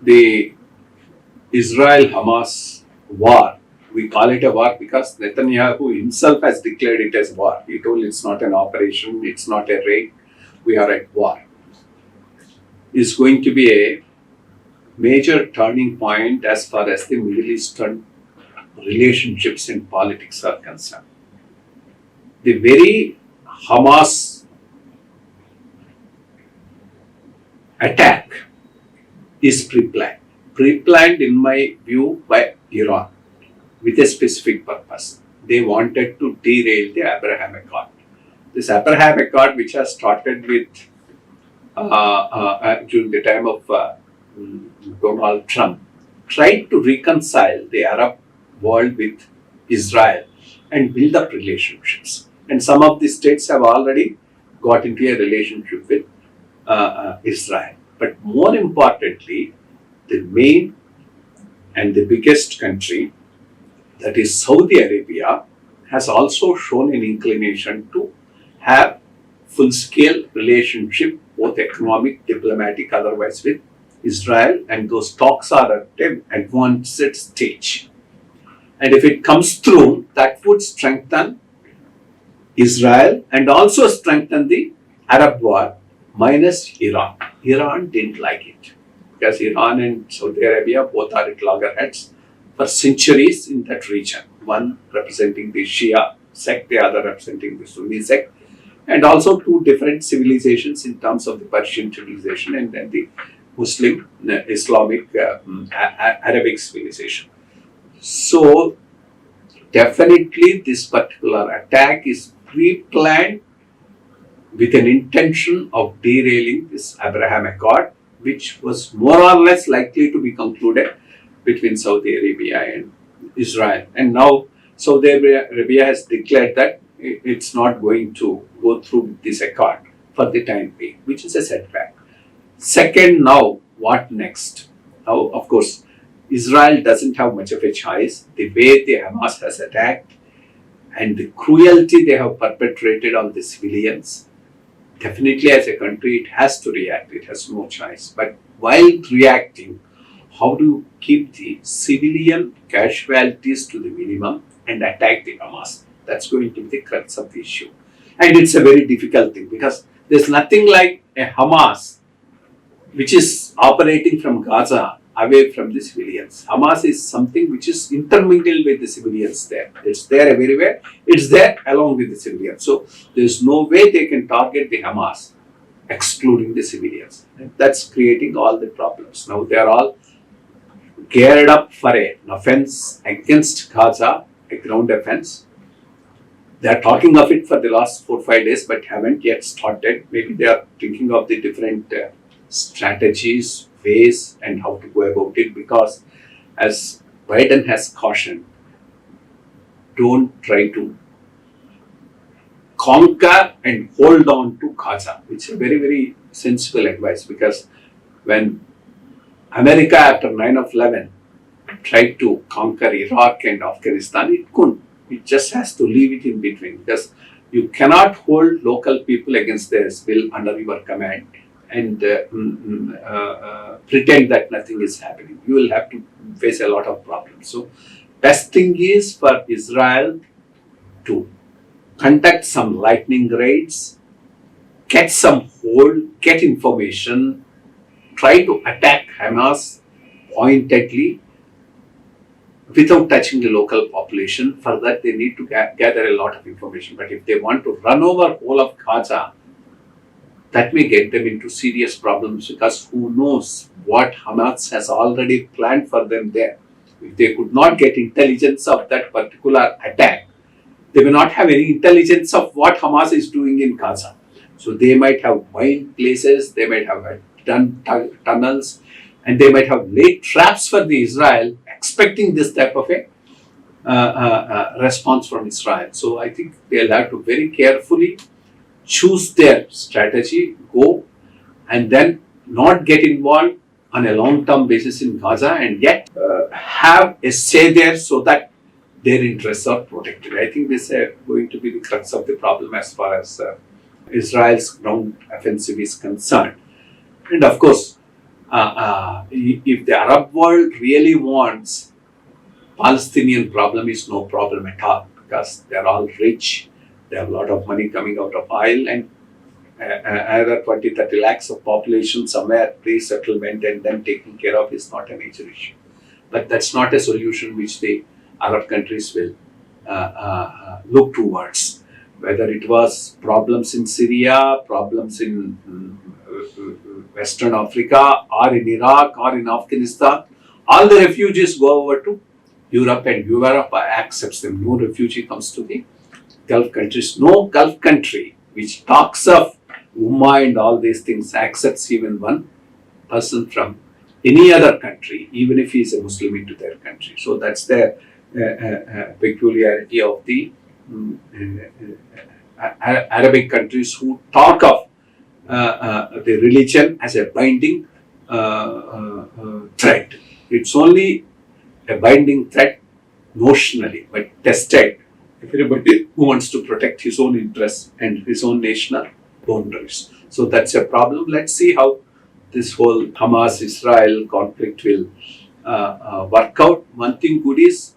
the Israel-Hamas war. We call it a war because Netanyahu himself has declared it as war. He told it's not an operation, it's not a raid, we are at war. Is going to be a major turning point as far as the Middle Eastern relationships and politics are concerned. The very Hamas attack is pre-planned. Pre-planned in my view by Iran with a specific purpose. They wanted to derail the Abraham Accord. This Abraham Accord, which has started with during the time of Donald Trump, tried to reconcile the Arab world with Israel and build up relationships. And some of the states have already got into a relationship with Israel. But more importantly, the main and the biggest country, that is Saudi Arabia, has also shown an inclination to have full-scale relationship, both economic, diplomatic, otherwise, with Israel, and those talks are at an advanced stage. And if it comes through, that would strengthen Israel and also strengthen the Arab world, minus Iran. Iran didn't like it because Iran and Saudi Arabia both are at loggerheads for centuries in that region. One representing the Shia sect, the other representing the Sunni sect, and also two different civilizations in terms of the Persian civilization and then the Muslim, Islamic, Arabic civilization. So definitely this particular attack is pre-planned with an intention of derailing this Abraham Accord, which was more or less likely to be concluded between Saudi Arabia and Israel. And now Saudi Arabia has declared that it's not going to go through with this accord for the time being, which is a setback. Second, now what next? Now, of course, Israel doesn't have much of a choice. The way the Hamas has attacked and the cruelty they have perpetrated on the civilians, definitely as a country it has to react. It has no choice. But while reacting, how do you keep the civilian casualties to the minimum and attack the Hamas? That's going to be the crux of the issue. And it's a very difficult thing because there's nothing like a Hamas which is operating from Gaza away from the civilians. Hamas is something which is intermingled with the civilians there. It's there everywhere. It's there along with the civilians. So there's no way they can target the Hamas excluding the civilians. That's creating all the problems. Now they are all geared up for an offense against Gaza, a ground offense. They are talking of it for the last 4 or 5 days but haven't yet started. Maybe they are thinking of the different strategies, ways and how to go about it, because as Biden has cautioned, don't try to conquer and hold on to Gaza, which is a very, very sensible advice, because when America after 9/11 tried to conquer Iraq and Afghanistan, it couldn't. It just has to leave it in between, because you cannot hold local people against their will under your command and pretend that nothing is happening. You will have to face a lot of problems. So, best thing is for Israel to conduct some lightning raids, get some hold, get information, try to attack Hamas pointedly without touching the local population. For that, they need to gather a lot of information. But if they want to run over all of Gaza, that may get them into serious problems, because who knows what Hamas has already planned for them there. If they could not get intelligence of that particular attack, they may not have any intelligence of what Hamas is doing in Gaza. So they might have mined places, they might have done tunnels, and they might have laid traps for the Israel, expecting this type of a response from Israel. So I think they'll have to very carefully choose their strategy, go, and then not get involved on a long-term basis in Gaza, and yet have a say there so that their interests are protected. I think this is going to be the crux of the problem as far as Israel's ground offensive is concerned. And of course, If the Arab world really wants, Palestinian problem is no problem at all, because they're all rich, they have a lot of money coming out of oil, and another 20-30 lakhs of population somewhere, pre-settlement and then taken care of is not a major issue. But that's not a solution which the Arab countries will look towards. Whether it was problems in Syria, problems in Western Africa, or in Iraq, or in Afghanistan, all the refugees go over to Europe, and Europe accepts them. No refugee comes to the Gulf countries. No Gulf country which talks of Ummah and all these things accepts even one person from any other country, even if he is a Muslim, into their country. So that's the peculiarity of the Arabic countries, who talk of the religion as a binding threat. It's only a binding threat notionally, but tested. Everybody who wants to protect his own interests and his own national boundaries. So that's a problem. Let's see how this whole Hamas-Israel conflict will work out. One thing good is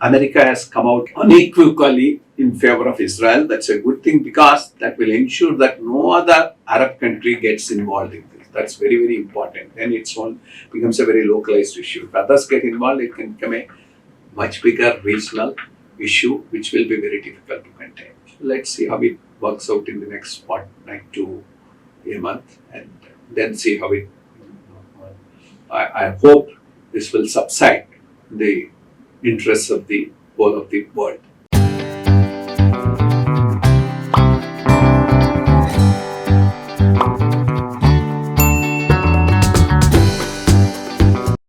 America has come out unequivocally in favor of Israel. That's a good thing, because that will ensure that no other Arab country gets involved in this. That's very, very important. Then it's all becomes a very localized issue. If others get involved, it can become a much bigger regional issue, which will be very difficult to contain. So let's see how it works out in the next fortnight to a month, and then see how it. I hope this will subside the interests of the whole of the world.